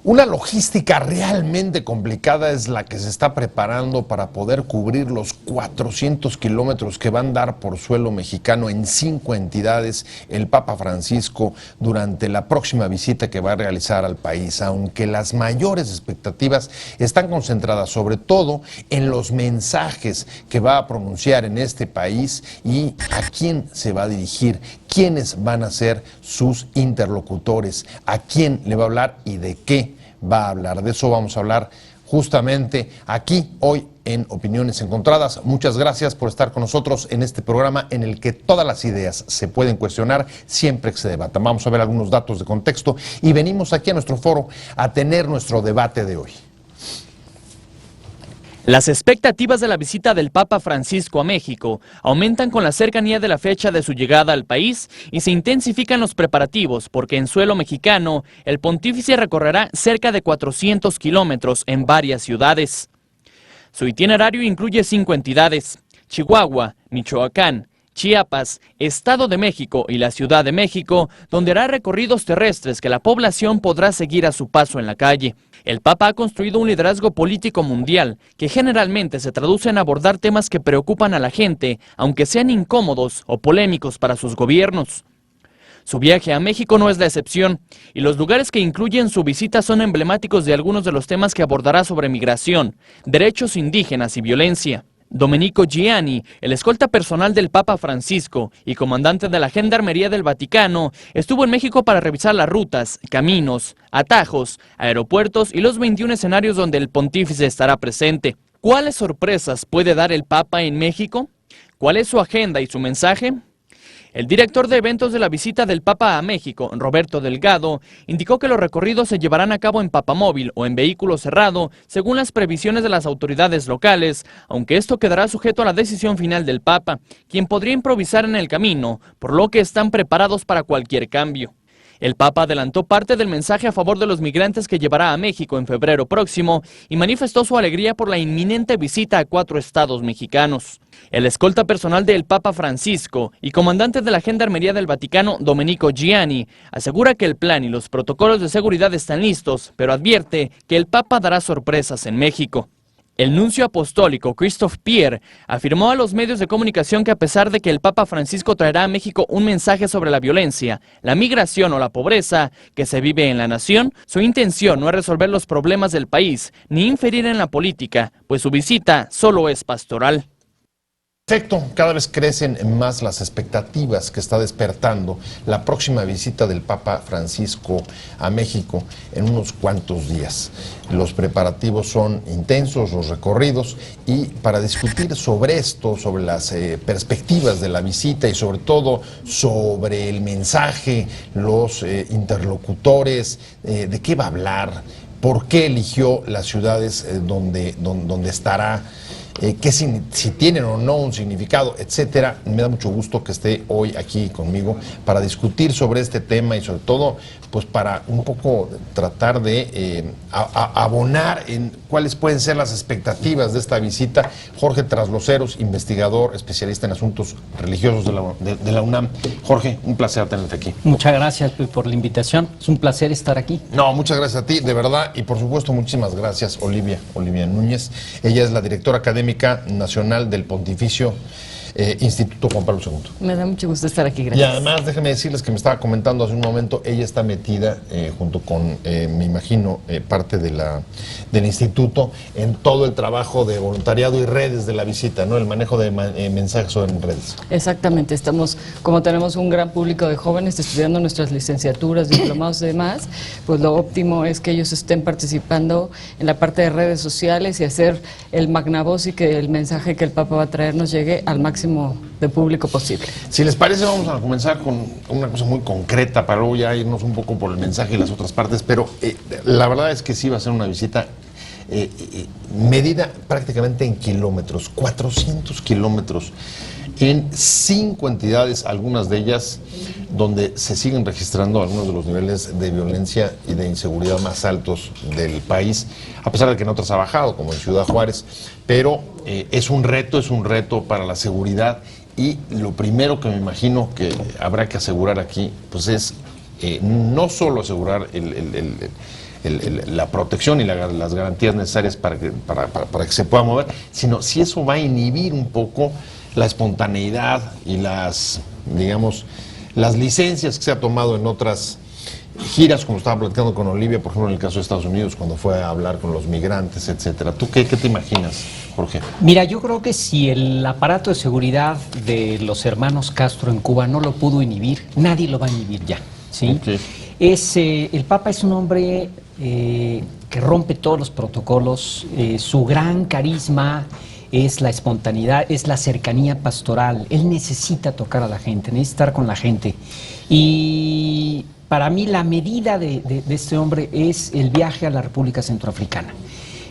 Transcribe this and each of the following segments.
Una logística realmente complicada es la que se está preparando para poder cubrir los 400 kilómetros que va a andar por suelo mexicano en 5 entidades el Papa Francisco durante la próxima visita que va a realizar al país, aunque las mayores expectativas están concentradas sobre todo en los mensajes que va a pronunciar en este país y a quién se va a dirigir, quiénes van a ser sus interlocutores, a quién le va a hablar y de qué va a hablar. De eso vamos a hablar justamente aquí hoy en Opiniones Encontradas. Muchas gracias por estar con nosotros en este programa en el que todas las ideas se pueden cuestionar siempre que se debatan. Vamos a ver algunos datos de contexto y venimos aquí a nuestro foro a tener nuestro debate de hoy. Las expectativas de la visita del Papa Francisco a México aumentan con la cercanía de la fecha de su llegada al país y se intensifican los preparativos porque en suelo mexicano el pontífice recorrerá cerca de 400 kilómetros en varias ciudades. Su itinerario incluye 5 entidades: Chihuahua, Michoacán, Chiapas, Estado de México y la Ciudad de México, donde hará recorridos terrestres que la población podrá seguir a su paso en la calle. El Papa ha construido un liderazgo político mundial que generalmente se traduce en abordar temas que preocupan a la gente, aunque sean incómodos o polémicos para sus gobiernos. Su viaje a México no es la excepción, y los lugares que incluyen su visita son emblemáticos de algunos de los temas que abordará sobre migración, derechos indígenas y violencia. Domenico Gianni, el escolta personal del Papa Francisco y comandante de la Gendarmería del Vaticano, estuvo en México para revisar las rutas, caminos, atajos, aeropuertos y los 21 escenarios donde el pontífice estará presente. ¿Cuáles sorpresas puede dar el Papa en México? ¿Cuál es su agenda y su mensaje? El director de eventos de la visita del Papa a México, Roberto Delgado, indicó que los recorridos se llevarán a cabo en papamóvil o en vehículo cerrado, según las previsiones de las autoridades locales, aunque esto quedará sujeto a la decisión final del Papa, quien podría improvisar en el camino, por lo que están preparados para cualquier cambio. El Papa adelantó parte del mensaje a favor de los migrantes que llevará a México en febrero próximo y manifestó su alegría por la inminente visita a 4 estados mexicanos. El escolta personal del Papa Francisco y comandante de la Gendarmería del Vaticano, Domenico Gianni, asegura que el plan y los protocolos de seguridad están listos, pero advierte que el Papa dará sorpresas en México. El nuncio apostólico Christophe Pierre afirmó a los medios de comunicación que a pesar de que el Papa Francisco traerá a México un mensaje sobre la violencia, la migración o la pobreza que se vive en la nación, su intención no es resolver los problemas del país ni inferir en la política, pues su visita solo es pastoral. Perfecto, cada vez crecen más las expectativas que está despertando la próxima visita del Papa Francisco a México en unos cuantos días. Los preparativos son intensos, los recorridos, y para discutir sobre esto, sobre las perspectivas de la visita y sobre todo sobre el mensaje, los interlocutores, de qué va a hablar, por qué eligió las ciudades donde estará, si tienen o no un significado, etcétera. Me da mucho gusto que esté hoy aquí conmigo para discutir sobre este tema y sobre todo pues para un poco tratar de abonar en cuáles pueden ser las expectativas de esta visita. Jorge Trasloceros, investigador, especialista en asuntos religiosos de la UNAM. Jorge, un placer tenerte aquí. Muchas gracias por la invitación, es un placer estar aquí. No, muchas gracias a ti, de verdad, y por supuesto muchísimas gracias Olivia Núñez. Ella es la directora académica nacional del Pontificio Instituto Juan Pablo II. Me da mucho gusto estar aquí, gracias. Y además, déjenme decirles que me estaba comentando hace un momento, ella está metida junto con, me imagino, parte del instituto en todo el trabajo de voluntariado y redes de la visita, ¿no? El manejo de mensajes en redes. Exactamente, como tenemos un gran público de jóvenes estudiando nuestras licenciaturas, diplomados y demás, pues lo óptimo es que ellos estén participando en la parte de redes sociales y hacer el magnavoz y que el mensaje que el Papa va a traer nos llegue al máximo de público posible. Si les parece, vamos a comenzar con una cosa muy concreta para luego ya irnos un poco por el mensaje y las otras partes, pero la verdad es que sí va a ser una visita medida prácticamente en kilómetros, 400 kilómetros, en 5 entidades, algunas de ellas donde se siguen registrando algunos de los niveles de violencia y de inseguridad más altos del país, a pesar de que en otras ha bajado, como en Ciudad Juárez, pero es un reto para la seguridad, y lo primero que me imagino que habrá que asegurar aquí, pues es no solo asegurar la protección y las garantías necesarias para que se pueda mover, sino si eso va a inhibir un poco la espontaneidad y digamos, las licencias que se ha tomado en otras giras, como estaba platicando con Olivia, por ejemplo, en el caso de Estados Unidos, cuando fue a hablar con los migrantes, etcétera. ¿Tú qué te imaginas, Jorge? Mira, yo creo que si el aparato de seguridad de los hermanos Castro en Cuba no lo pudo inhibir, nadie lo va a inhibir ya, ¿sí? Okay. El Papa es un hombre que rompe todos los protocolos, su gran carisma es la espontaneidad, es la cercanía pastoral. Él necesita tocar a la gente, necesita estar con la gente. Y para mí la medida de este hombre es el viaje a la República Centroafricana.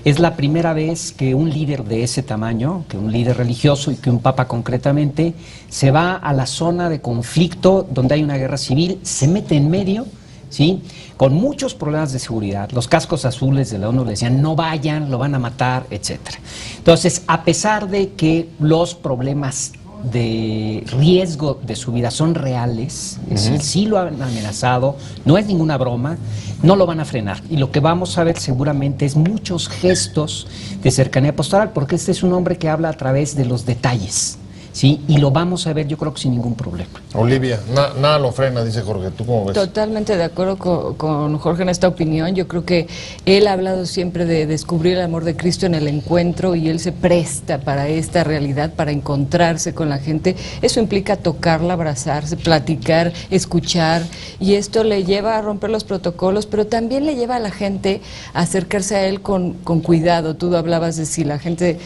Es la primera vez que un líder de ese tamaño, que un líder religioso y que un papa concretamente, se va a la zona de conflicto donde hay una guerra civil, se mete en medio, ¿sí?, con muchos problemas de seguridad. Los cascos azules de la ONU le decían no vayan, lo van a matar, etcétera. Entonces, a pesar de que los problemas de riesgo de su vida son reales, es decir, sí lo han amenazado, no es ninguna broma, no lo van a frenar. Y lo que vamos a ver seguramente es muchos gestos de cercanía pastoral, porque este es un hombre que habla a través de los detalles, ¿sí? Y lo vamos a ver, yo creo que sin ningún problema. Olivia, nada lo frena, dice Jorge. ¿Tú cómo ves? Totalmente de acuerdo con Jorge en esta opinión. Yo creo que él ha hablado siempre de descubrir el amor de Cristo en el encuentro y él se presta para esta realidad, para encontrarse con la gente. Eso implica tocarla, abrazarse, platicar, escuchar, y esto le lleva a romper los protocolos, pero también le lleva a la gente a acercarse a él con cuidado. Tú hablabas de si la gente,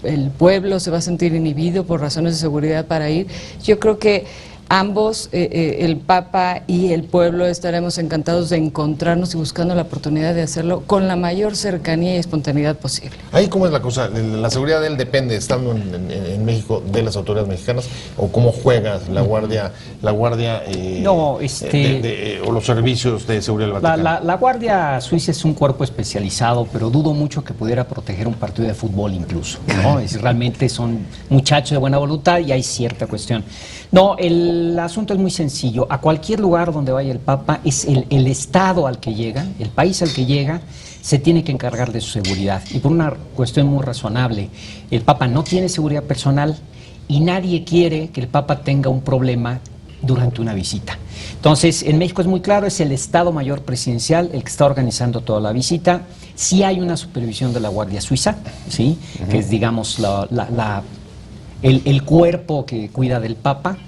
el pueblo se va a sentir inhibido por razones de seguridad para ir. Yo creo que ambos, el Papa y el pueblo, estaremos encantados de encontrarnos y buscando la oportunidad de hacerlo con la mayor cercanía y espontaneidad posible. Ahí, ¿cómo es la cosa? ¿La seguridad de él depende, estando en México, de las autoridades mexicanas? ¿O cómo juega la Guardia o los servicios de seguridad del Vaticano? La Guardia Suiza es un cuerpo especializado, pero dudo mucho que pudiera proteger un partido de fútbol incluso, ¿no? Realmente son muchachos de buena voluntad y hay cierta cuestión. No, el asunto es muy sencillo. A cualquier lugar donde vaya el Papa, es el Estado al que llega, el país al que llega, se tiene que encargar de su seguridad. Y por una cuestión muy razonable, el Papa no tiene seguridad personal y nadie quiere que el Papa tenga un problema durante una visita. Entonces, en México es muy claro, es el Estado Mayor Presidencial el que está organizando toda la visita. Sí hay una supervisión de la Guardia Suiza, ¿sí? Que es, digamos, el cuerpo que cuida del Papa,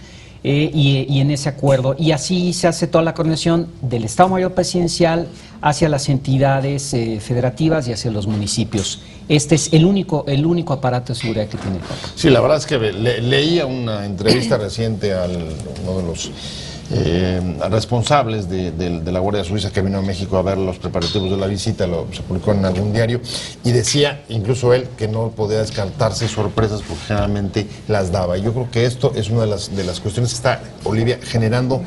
y en ese acuerdo, y así se hace toda la coordinación del Estado Mayor Presidencial hacia las entidades federativas y hacia los municipios. Este es el único aparato de seguridad que tiene el Papa. Sí, la verdad es que leía una entrevista reciente a uno de los responsables de la Guardia Suiza que vino a México a ver los preparativos de la visita, se publicó en algún diario, y decía, incluso él, que no podía descartarse sorpresas porque generalmente las daba. Y yo creo que esto es una de las cuestiones que está, Olivia, generando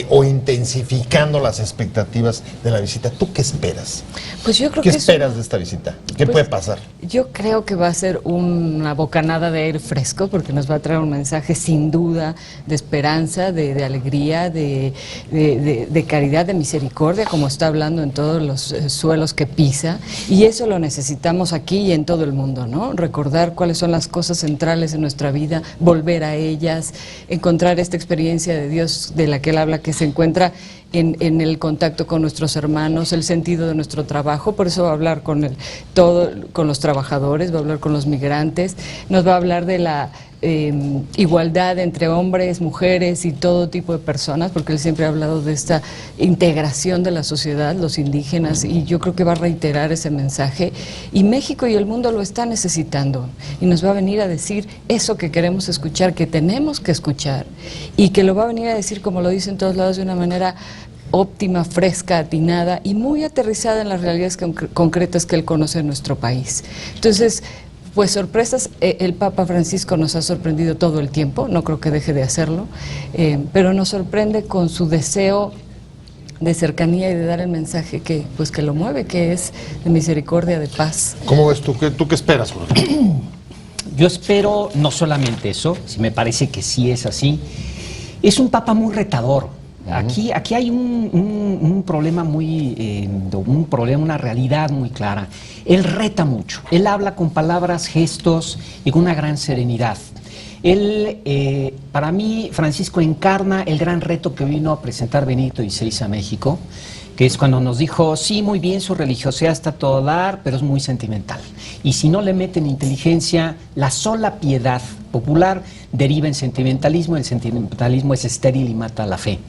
o intensificando las expectativas de la visita. ¿Tú qué esperas? Pues yo creo ¿Qué que esperas de esta visita? ¿Qué puede pasar? Yo creo que va a ser una bocanada de aire fresco, porque nos va a traer un mensaje sin duda de esperanza, de alegría, de caridad, de misericordia, como está hablando en todos los suelos que pisa, y eso lo necesitamos aquí y en todo el mundo, ¿no? Recordar cuáles son las cosas centrales en nuestra vida, volver a ellas, encontrar esta experiencia de Dios de la que él habla, que se encuentra en el contacto con nuestros hermanos, el sentido de nuestro trabajo. Por eso va a hablar con los trabajadores, va a hablar con los migrantes, nos va a hablar de la igualdad entre hombres, mujeres y todo tipo de personas, porque él siempre ha hablado de esta integración de la sociedad, los indígenas, y yo creo que va a reiterar ese mensaje, y México y el mundo lo está necesitando, y nos va a venir a decir eso que queremos escuchar, que tenemos que escuchar, y que lo va a venir a decir, como lo dice en todos lados, de una manera óptima, fresca, atinada y muy aterrizada en las realidades concretas que él conoce en nuestro país. Entonces, pues sorpresas, el Papa Francisco nos ha sorprendido todo el tiempo, no creo que deje de hacerlo, pero nos sorprende con su deseo de cercanía y de dar el mensaje que lo mueve, que es de misericordia, de paz. ¿Cómo ves tú? ¿Tú qué esperas, Jorge? Yo espero no solamente eso, si me parece que sí es así. Es un Papa muy retador. Aquí hay un problema una realidad muy clara. Él reta mucho, él habla con palabras, gestos y con una gran serenidad. Él, para mí, Francisco encarna el gran reto que vino a presentar Benito XVI a México, que es cuando nos dijo, sí, muy bien, su religiosidad está a todo dar, pero es muy sentimental. Y si no le meten inteligencia, la sola piedad popular deriva en sentimentalismo, el sentimentalismo es estéril y mata la fe.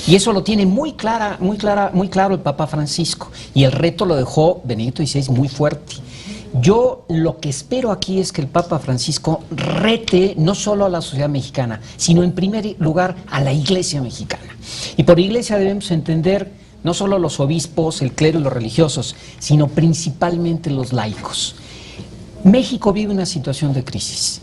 Y eso lo tiene muy claro el Papa Francisco, y el reto lo dejó Benito XVI muy fuerte. Yo lo que espero aquí es que el Papa Francisco rete no solo a la sociedad mexicana, sino en primer lugar a la Iglesia mexicana. Y por Iglesia debemos entender no solo los obispos, el clero y los religiosos, sino principalmente los laicos. México vive una situación de crisis,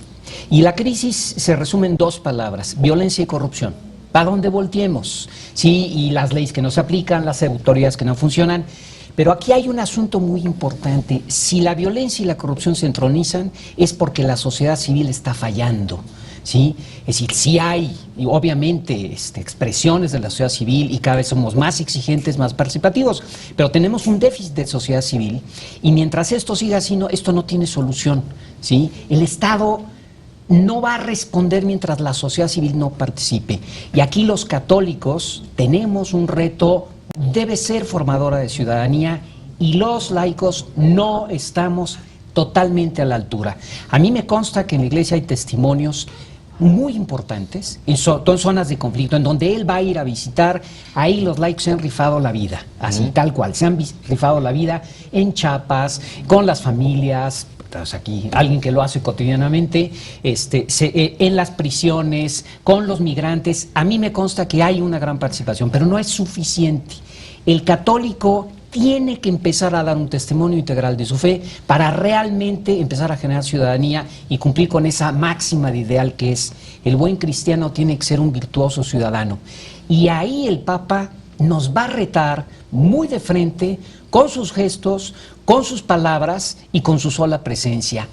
y la crisis se resume en dos palabras: violencia y corrupción. ¿Para dónde volteemos? Sí, y las leyes que no se aplican, las autoridades que no funcionan. Pero aquí hay un asunto muy importante. Si la violencia y la corrupción se entronizan, es porque la sociedad civil está fallando, ¿sí? Es decir, sí hay, y obviamente, expresiones de la sociedad civil, y cada vez somos más exigentes, más participativos, pero tenemos un déficit de sociedad civil, y mientras esto siga así, esto no tiene solución, ¿sí? El Estado no va a responder mientras la sociedad civil no participe. Y aquí los católicos tenemos un reto. Debe ser formadora de ciudadanía, y los laicos no estamos totalmente a la altura. A mí me consta que en la iglesia hay testimonios muy importantes, en zonas de conflicto, en donde él va a ir a visitar. Ahí los laicos se han rifado la vida, así tal cual, se han rifado la vida en Chiapas, con las familias. Aquí alguien que lo hace cotidianamente, en las prisiones, con los migrantes. A mí me consta que hay una gran participación, pero no es suficiente. El católico tiene que empezar a dar un testimonio integral de su fe para realmente empezar a generar ciudadanía y cumplir con esa máxima de ideal que es: el buen cristiano tiene que ser un virtuoso ciudadano. Y ahí el Papa nos va a retar muy de frente, con sus gestos, con sus palabras y con su sola presencia.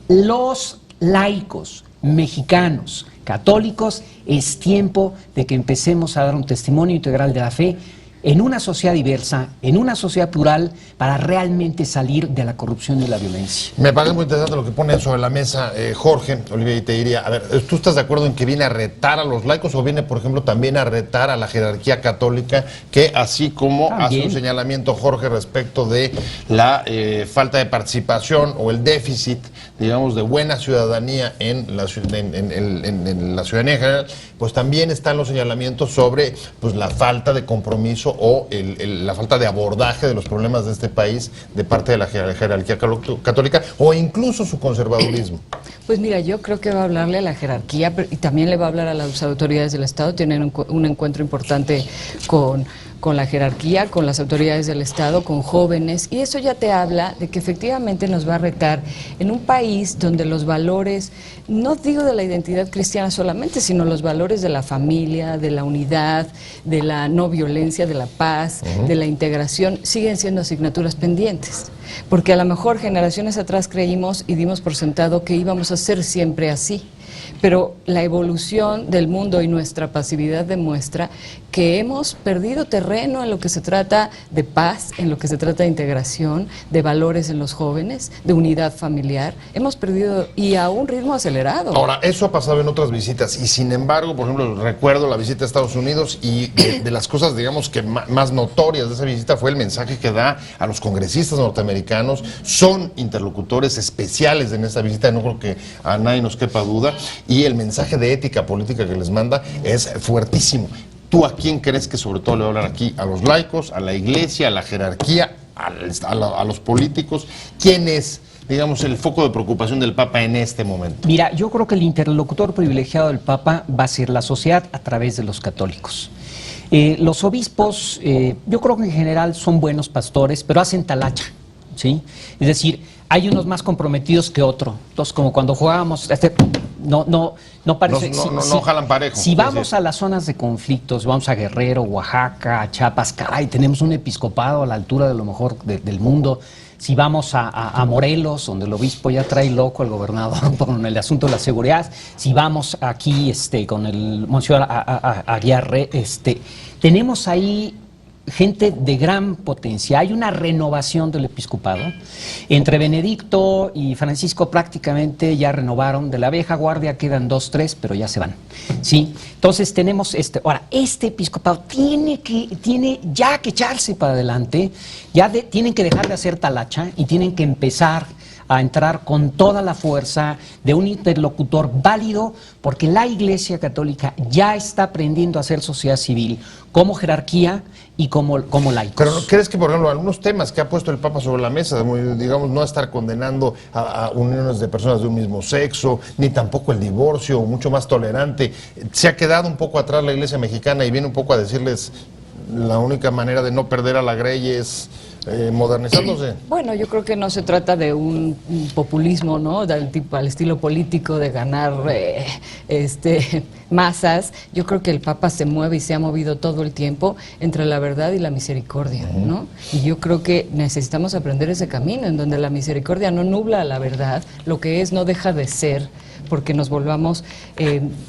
Los laicos mexicanos, católicos, es tiempo de que empecemos a dar un testimonio integral de la fe en una sociedad diversa, en una sociedad plural, para realmente salir de la corrupción y la violencia. Me parece muy interesante lo que pone sobre la mesa Jorge, Olivia, y te diría, a ver, ¿tú estás de acuerdo en que viene a retar a los laicos, o viene, por ejemplo, también a retar a la jerarquía católica, que así como hace un señalamiento Jorge respecto de la falta de participación o el déficit, digamos, de buena ciudadanía en la ciudadanía en general, pues también están los señalamientos sobre pues la falta de compromiso o la falta de abordaje de los problemas de este país de parte de la jerarquía católica, o incluso su conservadurismo? Pues mira, yo creo que va a hablarle a la jerarquía, y también le va a hablar a las autoridades del Estado. Tienen un encuentro importante con la jerarquía, con las autoridades del Estado, con jóvenes, y eso ya te habla de que efectivamente nos va a retar en un país donde los valores, no digo de la identidad cristiana solamente, sino los valores de la familia, de la unidad, de la no violencia, de la paz, de la integración, siguen siendo asignaturas pendientes. Porque a lo mejor generaciones atrás creímos y dimos por sentado que íbamos a ser siempre así. Pero la evolución del mundo y nuestra pasividad demuestra que hemos perdido terreno en lo que se trata de paz, en lo que se trata de integración, de valores en los jóvenes, de unidad familiar. Hemos perdido, y a un ritmo acelerado. Ahora, eso ha pasado en otras visitas, y sin embargo, por ejemplo, recuerdo la visita a Estados Unidos, y de las cosas, digamos, que más notorias de esa visita fue el mensaje que da a los congresistas norteamericanos. Son interlocutores especiales en esta visita, no creo que a nadie nos quepa duda, y el mensaje de ética política que les manda es fuertísimo. ¿Tú a quién crees que sobre todo le va a hablar aquí? ¿A los laicos, a la iglesia, a la jerarquía, a los políticos? ¿Quién es, digamos, el foco de preocupación del Papa en este momento? Mira, yo creo que el interlocutor privilegiado del Papa va a ser la sociedad a través de los católicos. Los obispos, yo creo que en general son buenos pastores, pero hacen talacha, ¿sí? Es decir, hay unos más comprometidos que otros. Entonces, como cuando jugábamos, no parece. No jalan parejo. Si vamos a las zonas de conflictos, vamos a Guerrero, Oaxaca, a Chiapas, caray, tenemos un episcopado a la altura de lo mejor del mundo. Si vamos a Morelos, donde el obispo ya trae loco al gobernador con el asunto de la seguridad. Si vamos aquí con el Monseñor Aguiar, tenemos ahí gente de gran potencia. Hay una renovación del episcopado. Entre Benedicto y Francisco prácticamente ya renovaron. De la vieja guardia quedan 2, 3, pero ya se van. ¿Sí? Entonces tenemos ahora, este episcopado tiene ya que echarse para adelante, tienen que dejar de hacer talacha y tienen que empezar a entrar con toda la fuerza de un interlocutor válido, porque la Iglesia Católica ya está aprendiendo a hacer sociedad civil como jerarquía y como laicos. Pero ¿no crees que, por ejemplo, algunos temas que ha puesto el Papa sobre la mesa, digamos, no estar condenando a uniones de personas de un mismo sexo, ni tampoco el divorcio, mucho más tolerante, se ha quedado un poco atrás la Iglesia mexicana y viene un poco a decirles la única manera de no perder a la grey es modernizándose? Bueno, yo creo que no se trata de un populismo, ¿no? Del tipo, al estilo político de ganar masas. Yo creo que el Papa se mueve y se ha movido todo el tiempo entre la verdad y la misericordia, ¿no? Y yo creo que necesitamos aprender ese camino en donde la misericordia no nubla la verdad, lo que es no deja de ser, porque nos volvamos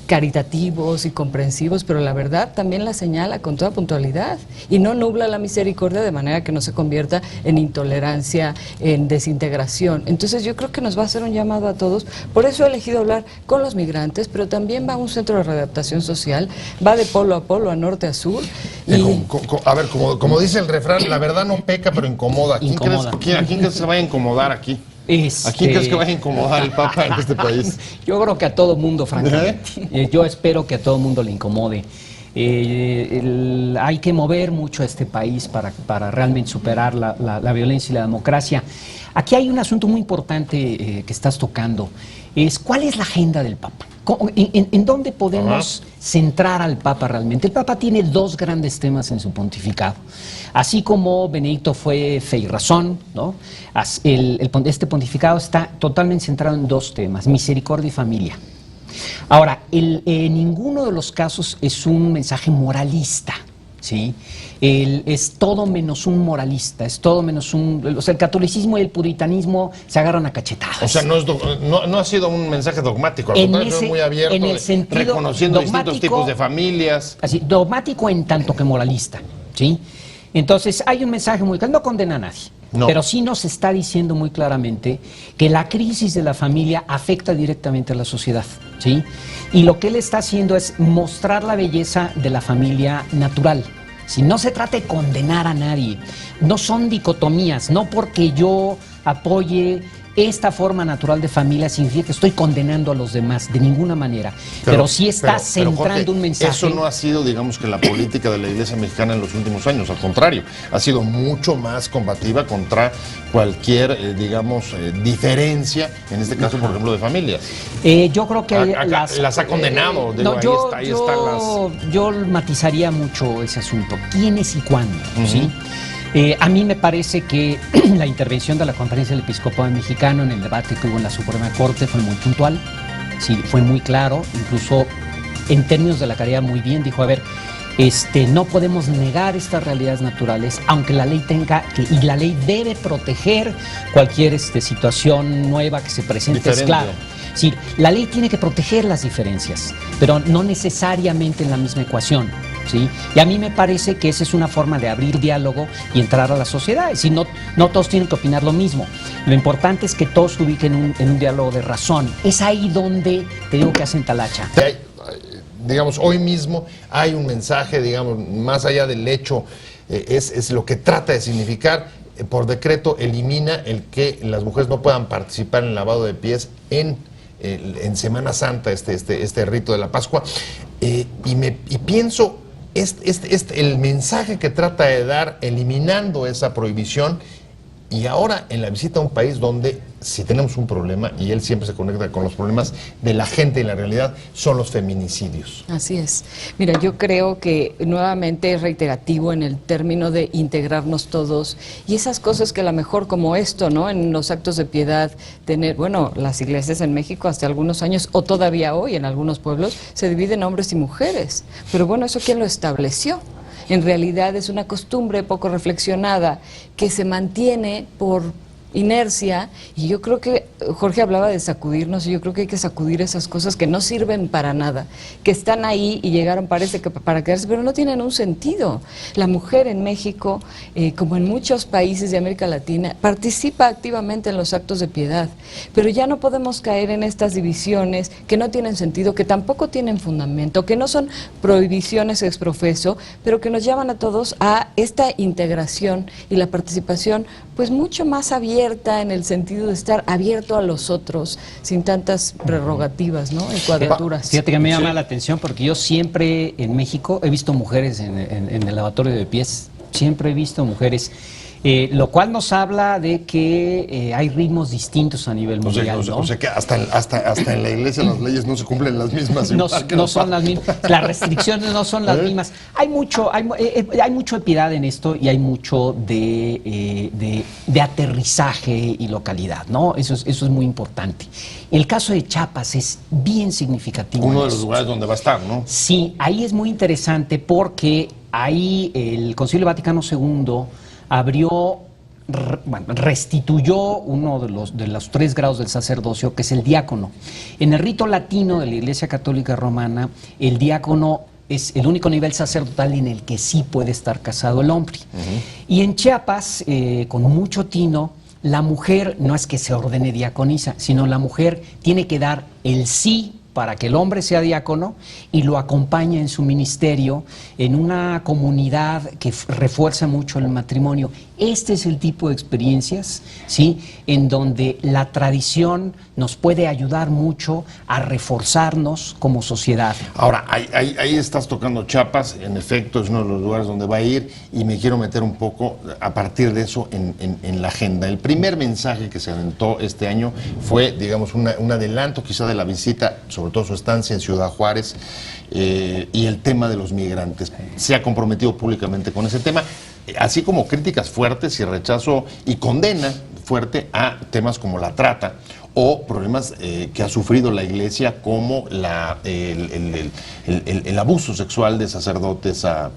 caritativos y comprensivos, pero la verdad también la señala con toda puntualidad y no nubla la misericordia de manera que no se convierta en intolerancia, en desintegración. Entonces yo creo que nos va a hacer un llamado a todos. Por eso he elegido hablar con los migrantes, pero también va a un centro de readaptación social, va de polo a polo, a norte a sur. A ver, como dice el refrán, la verdad no peca, pero incomoda. ¿A quién crees que se vaya a incomodar aquí? ¿A quién crees que vaya a incomodar el Papa en este país? Yo creo que a todo mundo, francamente. Yo espero que a todo mundo le incomode. Hay que mover mucho a este país para realmente superar la violencia y la democracia. Aquí hay un asunto muy importante que estás tocando. ¿Cuál es la agenda del Papa? ¿En dónde podemos centrar al Papa realmente? El Papa tiene 2 grandes temas en su pontificado. Así como Benedicto fue fe y razón, ¿no? Este pontificado está totalmente centrado en 2 temas, misericordia y familia. Ahora, en ninguno de los casos es un mensaje moralista, ¿sí? Es todo menos un moralista, es todo menos o sea, el catolicismo y el puritanismo se agarran a cachetadas. O sea, no ha sido un mensaje dogmático, al contrario, es muy abierto, en el sentido reconociendo distintos tipos de familias. Así, dogmático en tanto que moralista, ¿sí? Entonces, hay un mensaje muy claro, no condena a nadie, pero sí nos está diciendo muy claramente que la crisis de la familia afecta directamente a la sociedad, ¿sí? Y lo que él está haciendo es mostrar la belleza de la familia natural. Si no se trata de condenar a nadie, no son dicotomías, no porque yo apoye esta forma natural de familia significa que estoy condenando a los demás, de ninguna manera. Pero sí está centrando Jorge, un mensaje. Eso no ha sido, digamos, que la política de la Iglesia mexicana en los últimos años, al contrario, ha sido mucho más combativa contra cualquier, diferencia, en este caso, por ejemplo, de familias. Yo creo que las ha condenado. Yo matizaría mucho ese asunto. ¿Quiénes y cuándo? ¿Sí? A mí me parece que la intervención de la Conferencia del Episcopado Mexicano en el debate que hubo en la Suprema Corte fue muy puntual, sí, fue muy claro, incluso en términos de la caridad muy bien, dijo, a ver, no podemos negar estas realidades naturales, aunque la ley y la ley debe proteger cualquier situación nueva que se presente, es claro. Sí, la ley tiene que proteger las diferencias, pero no necesariamente en la misma ecuación. ¿Sí? Y a mí me parece que esa es una forma de abrir diálogo y entrar a la sociedad. Es decir, no todos tienen que opinar lo mismo. Lo importante es que todos se ubiquen en un diálogo de razón. Es ahí donde te digo que hacen talacha. Digamos, hoy mismo hay un mensaje, digamos, más allá del hecho, es lo que trata de significar. Por decreto elimina el que las mujeres no puedan participar en el lavado de pies en Semana Santa, este rito de la Pascua. Y pienso, el mensaje que trata de dar eliminando esa prohibición, y ahora en la visita a un país donde si tenemos un problema, y él siempre se conecta con los problemas de la gente y la realidad, son los feminicidios. Así es. Mira, yo creo que nuevamente es reiterativo en el término de integrarnos todos y esas cosas que a lo mejor como esto, ¿no? En los actos de piedad, las iglesias en México hasta algunos años, o todavía hoy en algunos pueblos, se dividen hombres y mujeres. Pero bueno, ¿eso quién lo estableció? En realidad es una costumbre poco reflexionada que se mantiene por inercia, y yo creo que Jorge hablaba de sacudirnos, y yo creo que hay que sacudir esas cosas que no sirven para nada, que están ahí y llegaron, parece que para quedarse, pero no tienen un sentido. La mujer en México, como en muchos países de América Latina, participa activamente en los actos de piedad, pero ya no podemos caer en estas divisiones que no tienen sentido, que tampoco tienen fundamento, que no son prohibiciones ex profeso, pero que nos llaman a todos a esta integración y la participación pues mucho más abierta, en el sentido de estar abierto a los otros, sin tantas prerrogativas, ¿no? Y cuadraturas. Fíjate que me llama la atención porque yo siempre en México he visto mujeres en el lavatorio de pies, siempre he visto mujeres. Lo cual nos habla de que hay ritmos distintos a nivel mundial. O sea que hasta en la iglesia las leyes no se cumplen las mismas. No son las mismas. Las restricciones no son las mismas. Hay mucho de piedad en esto y hay mucho de aterrizaje y localidad, ¿no? Eso es muy importante. El caso de Chiapas es bien significativo. Uno de los lugares donde va a estar, ¿no? Sí, ahí es muy interesante porque ahí el Concilio Vaticano II restituyó uno de los 3 grados del sacerdocio, que es el diácono. En el rito latino de la Iglesia Católica Romana, el diácono es el único nivel sacerdotal en el que sí puede estar casado el hombre. Y en Chiapas, con mucho tino, la mujer no es que se ordene diaconisa, sino la mujer tiene que dar el sí para que el hombre sea diácono y lo acompaña en su ministerio en una comunidad que refuerza mucho el matrimonio. Este es el tipo de experiencias, ¿sí?, en donde la tradición nos puede ayudar mucho a reforzarnos como sociedad. Ahora, ahí estás tocando Chiapas, en efecto es uno de los lugares donde va a ir, y me quiero meter un poco a partir de eso en la agenda. El primer mensaje que se aventó este año fue, digamos, un adelanto quizá de la visita, sobre todo su estancia en Ciudad Juárez, y el tema de los migrantes. Se ha comprometido públicamente con ese tema, así como críticas fuertes y rechazo y condena fuerte a temas como la trata o problemas que ha sufrido la Iglesia, como el abuso sexual de sacerdotes a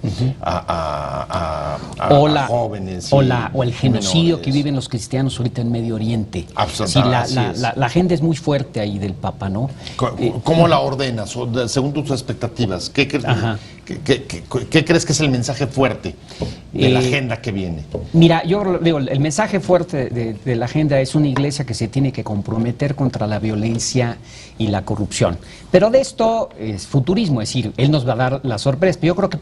jóvenes. O el genocidio menores que viven los cristianos ahorita en Medio Oriente. Sí, la agenda es muy fuerte ahí del Papa, ¿no? ¿Cómo la ordenas? Según tus expectativas, ¿qué crees que es el mensaje fuerte de la agenda que viene? Mira, yo digo, el mensaje fuerte de la agenda es una Iglesia que se tiene que comprometer contra la violencia y la corrupción. Pero de esto es futurismo, es decir, él nos va a dar la sorpresa. Pero yo creo que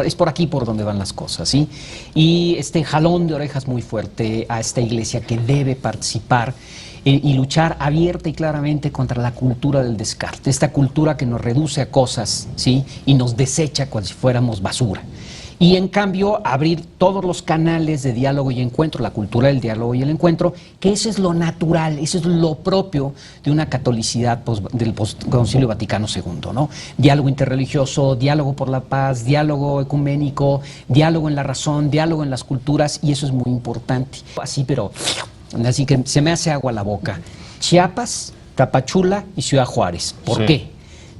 es por aquí por donde van las cosas, ¿sí? Y este jalón de orejas muy fuerte a esta Iglesia que debe participar y luchar abierta y claramente contra la cultura del descarte, esta cultura que nos reduce a cosas, ¿sí?, y nos desecha como si fuéramos basura. Y en cambio abrir todos los canales de diálogo y encuentro, la cultura del diálogo y el encuentro, que eso es lo natural, eso es lo propio de una catolicidad del Concilio Vaticano II, ¿no? Diálogo interreligioso, diálogo por la paz, diálogo ecuménico, diálogo en la razón, diálogo en las culturas, y eso es muy importante. Así que se me hace agua la boca. Chiapas, Tapachula y Ciudad Juárez. ¿Por qué?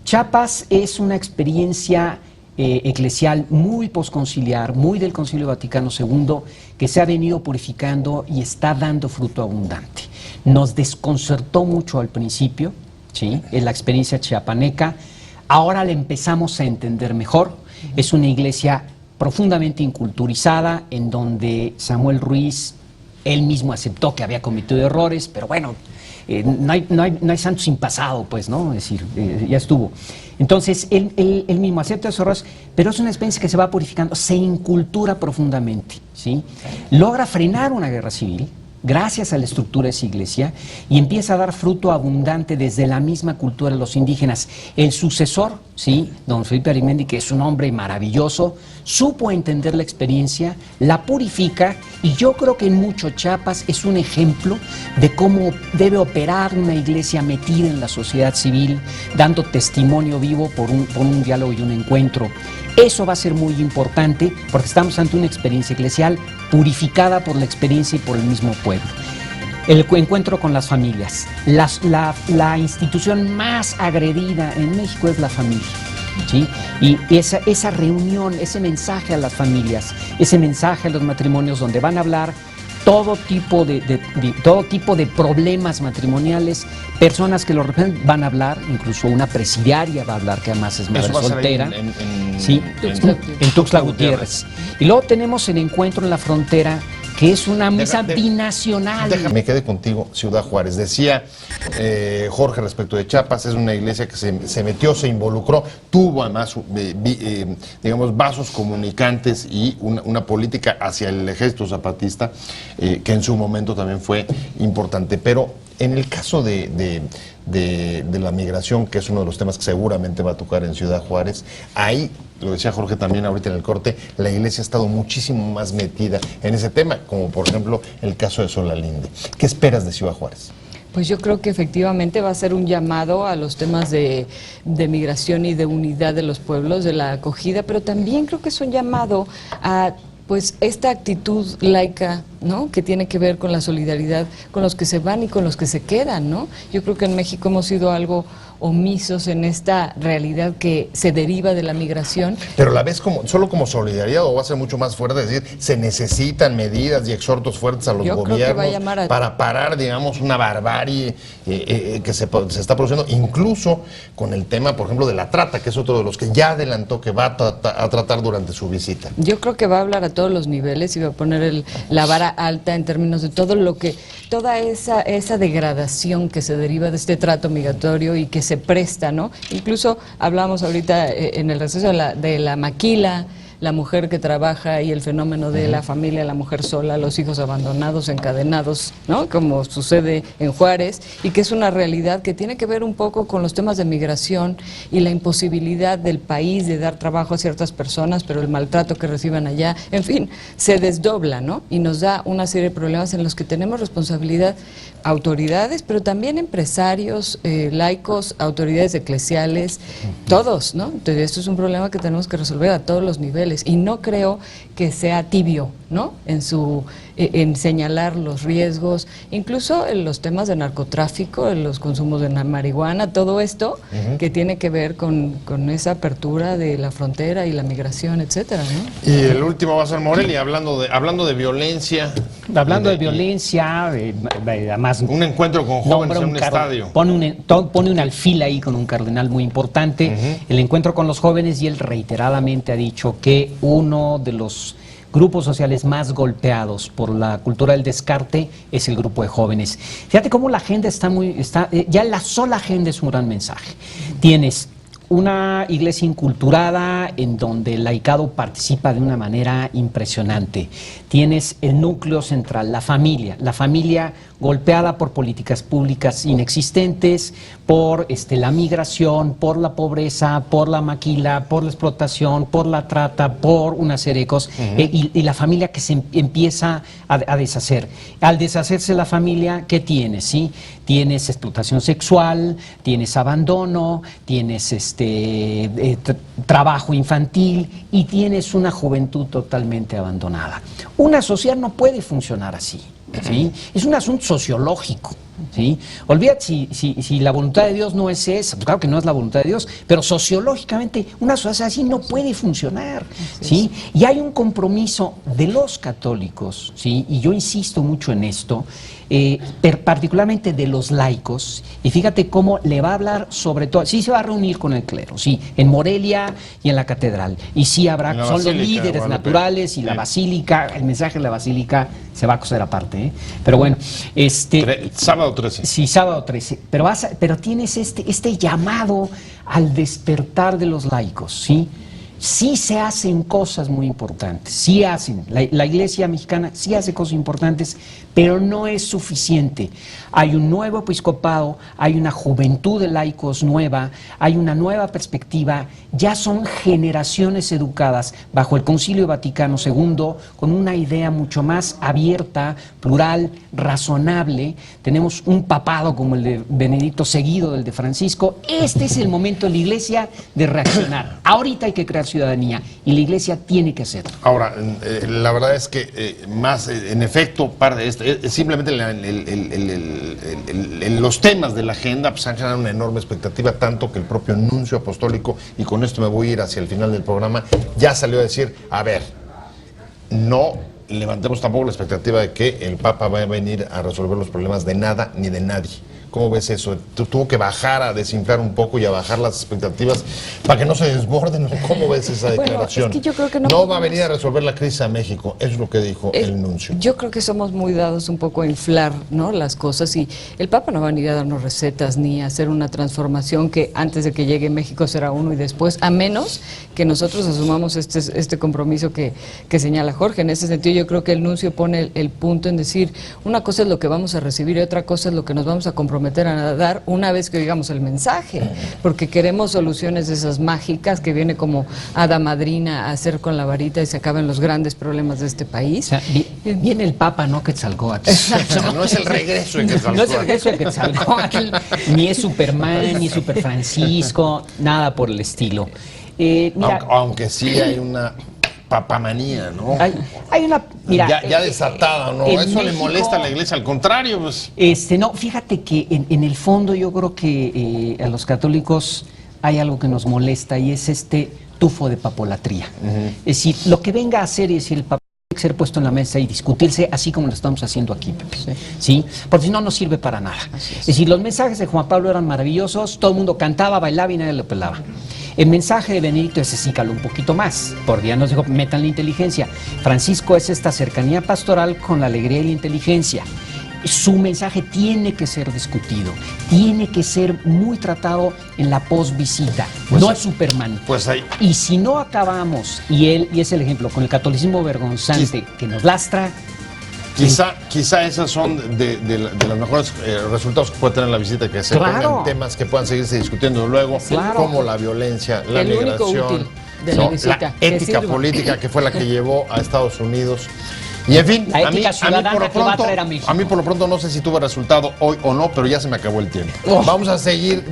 Chiapas es una experiencia eclesial muy posconciliar, muy del Concilio Vaticano II, que se ha venido purificando y está dando fruto abundante. Nos desconcertó mucho al principio, ¿sí?, en la experiencia chiapaneca. Ahora la empezamos a entender mejor. Es una iglesia profundamente inculturizada, en donde Samuel Ruiz, él mismo aceptó que había cometido errores, pero bueno, no hay santo sin pasado, pues, ¿no? Es decir, ya estuvo. Entonces, él mismo acepta esos errores, pero es una experiencia que se va purificando, se incultura profundamente, ¿sí? Logra frenar una guerra civil, gracias a la estructura de esa iglesia, y empieza a dar fruto abundante desde la misma cultura de los indígenas. El sucesor, ¿sí?, don Felipe Arizmendi, que es un hombre maravilloso, supo entender la experiencia, la purifica, y yo creo que en mucho Chiapas es un ejemplo de cómo debe operar una iglesia metida en la sociedad civil, dando testimonio vivo por un diálogo y un encuentro. Eso va a ser muy importante porque estamos ante una experiencia eclesial purificada por la experiencia y por el mismo pueblo. El encuentro con las familias. La institución más agredida en México es la familia, ¿sí? Y esa reunión, ese mensaje a las familias, ese mensaje a los matrimonios donde van a hablar todo tipo de problemas matrimoniales, personas que lo representan van a hablar, incluso una presidiaria va a hablar, que además es madre soltera, sí, en Tuxtla Gutiérrez. Y luego tenemos el encuentro en la frontera, que es una misa binacional. Me quedé contigo, Ciudad Juárez. Decía Jorge respecto de Chiapas, es una iglesia que se metió, se involucró, tuvo además, digamos, vasos comunicantes y una política hacia el ejército zapatista que en su momento también fue importante. Pero en el caso de la migración, que es uno de los temas que seguramente va a tocar en Ciudad Juárez, ahí, lo decía Jorge también ahorita en el corte, la iglesia ha estado muchísimo más metida en ese tema, como por ejemplo el caso de Solalinde. ¿Qué esperas de Ciudad Juárez? Pues yo creo que efectivamente va a ser un llamado a los temas de migración y de unidad de los pueblos, de la acogida, pero también creo que es un llamado a pues esta actitud laica, ¿no?, que tiene que ver con la solidaridad con los que se van y con los que se quedan, ¿no? Yo creo que en México hemos sido algo omisos en esta realidad que se deriva de la migración. ¿Pero la ves solo como solidaridad o va a ser mucho más fuerte? Es decir, se necesitan medidas y exhortos fuertes a los gobiernos para parar, digamos, una barbarie que se está produciendo, incluso con el tema, por ejemplo, de la trata, que es otro de los que ya adelantó que va a tratar durante su visita. Yo creo que va a hablar a todos los niveles y va a poner la vara alta en términos de todo lo que, toda esa degradación que se deriva de este trato migratorio y que se presta, ¿no? Incluso hablamos ahorita en el receso de la maquila, la mujer que trabaja y el fenómeno de la familia, la mujer sola, los hijos abandonados, encadenados, ¿no?, como sucede en Juárez, y que es una realidad que tiene que ver un poco con los temas de migración y la imposibilidad del país de dar trabajo a ciertas personas, pero el maltrato que reciben allá, en fin, se desdobla, ¿no?, y nos da una serie de problemas en los que tenemos responsabilidad autoridades, pero también empresarios, laicos, autoridades eclesiales, todos, ¿no? Entonces esto es un problema que tenemos que resolver a todos los niveles y no creo que sea tibio, ¿no?, en señalar los riesgos, incluso en los temas de narcotráfico, en los consumos de marihuana, todo esto que tiene que ver con esa apertura de la frontera y la migración, etcétera, ¿no? Y el último va a ser Morelia, hablando de violencia. Hablando de violencia, además... Un encuentro con jóvenes en un estadio. Pone un alfil ahí con un cardenal muy importante, el encuentro con los jóvenes, y él reiteradamente ha dicho que uno de los grupos sociales más golpeados por la cultura del descarte es el grupo de jóvenes. Fíjate cómo la agenda ya la sola agenda es un gran mensaje. Tienes una iglesia inculturada en donde el laicado participa de una manera impresionante. Tienes el núcleo central, la familia golpeada por políticas públicas inexistentes, por la migración, por la pobreza, por la maquila, por la explotación, por la trata, por una serie de cosas, y la familia que se empieza a deshacer. Al deshacerse la familia, ¿qué tienes? ¿Sí? Tienes explotación sexual, tienes abandono, tienes trabajo infantil y tienes una juventud totalmente abandonada. Una sociedad no puede funcionar así, ¿sí? Es un asunto sociológico, ¿sí? Olvídate si la voluntad de Dios no es esa, pues claro que no es la voluntad de Dios, pero sociológicamente una sociedad así no puede funcionar, ¿sí? Y hay un compromiso de los católicos, ¿sí? Y yo insisto mucho en esto, particularmente de los laicos, y fíjate cómo le va a hablar sobre todo, sí se va a reunir con el clero, sí, en Morelia y en la catedral, y sí habrá, son los líderes naturales y la basílica, el mensaje de la basílica se va a coser aparte, ¿eh? Pero bueno, sábado 13. Sí, sábado 13, pero tienes este llamado al despertar de los laicos, ¿sí? Sí se hacen cosas muy importantes, sí hacen, la iglesia mexicana sí hace cosas importantes, pero no es suficiente. Hay un nuevo episcopado, hay una juventud de laicos nueva, hay una nueva perspectiva, ya son generaciones educadas bajo el Concilio Vaticano II, con una idea mucho más abierta, plural, razonable. Tenemos un papado como el de Benedicto, seguido del de Francisco. Este es el momento de la iglesia de reaccionar. Ahorita hay que crear ciudadanía y la iglesia tiene que hacerlo. Ahora, la verdad es que en efecto, simplemente los temas de la agenda pues, han generado una enorme expectativa, tanto que el propio nuncio apostólico, y con esto me voy a ir hacia el final del programa, ya salió a decir, a ver, no levantemos tampoco la expectativa de que el Papa va a venir a resolver los problemas de nada ni de nadie. ¿Cómo ves eso? Tuvo que bajar a desinflar un poco y a bajar las expectativas para que no se desborden. ¿Cómo ves esa declaración? Es que yo creo que no va a venir a resolver la crisis a México, eso es lo que dijo el nuncio. Yo creo que somos muy dados un poco a inflar, ¿no?, las cosas, y el Papa no va a venir a darnos recetas ni a hacer una transformación que antes de que llegue México será uno y después, a menos que nosotros asumamos este compromiso que señala Jorge. En ese sentido, yo creo que el nuncio pone el punto en decir, una cosa es lo que vamos a recibir y otra cosa es lo que nos vamos a comprometer a dar una vez que oigamos el mensaje, porque queremos soluciones de esas mágicas que viene como hada madrina a hacer con la varita y se acaben los grandes problemas de este país. O sea, viene el Papa, no Quetzalcóatl. No es el regreso de Quetzalcóatl. No es el regreso de Quetzalcóatl, ni es Superman, ni Super Francisco, nada por el estilo. Mira, aunque sí hay una papamanía, ¿no? Hay una, mira, ya desatada, ¿no? Eso México, le molesta a la iglesia, al contrario, pues. No, fíjate que en el fondo yo creo que a los católicos hay algo que nos molesta y es este tufo de papolatría. Es decir, lo que venga a hacer es el Papa tiene que ser puesto en la mesa y discutirse así como lo estamos haciendo aquí, Pepe. ¿Sí? Porque si no, no sirve para nada. Es decir, los mensajes de Juan Pablo eran maravillosos, todo el mundo cantaba, bailaba y nadie lo pelaba. El mensaje de Benedicto ese sí caló un poquito más, porque ya nos dijo, metan la inteligencia. Francisco es esta cercanía pastoral con la alegría y la inteligencia. Su mensaje tiene que ser discutido, tiene que ser muy tratado en la posvisita, pues, no es Superman. Pues ahí. Y si no acabamos, y es el ejemplo, con el catolicismo vergonzante que nos lastra. Quizá esas son de los mejores resultados que puede tener la visita, que se pongan temas que puedan seguirse discutiendo luego, como la violencia, la migración, la ética política, que fue la que llevó a Estados Unidos. Y en fin, a mí por lo pronto no sé si tuvo resultado hoy o no, pero ya se me acabó el tiempo. Vamos a seguir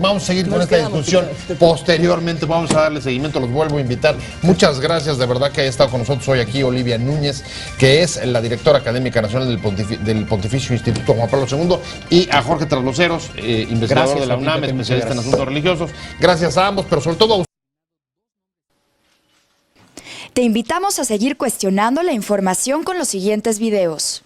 con esta discusión posteriormente, vamos a darle seguimiento, los vuelvo a invitar. Muchas gracias de verdad que haya estado con nosotros hoy aquí Olivia Núñez, que es la directora académica nacional del Pontificio Instituto Juan Pablo II, y a Jorge Trasloceros, investigador de la UNAM, especialista en asuntos religiosos. Gracias a ambos, pero sobre todo a ustedes. Te invitamos a seguir cuestionando la información con los siguientes videos.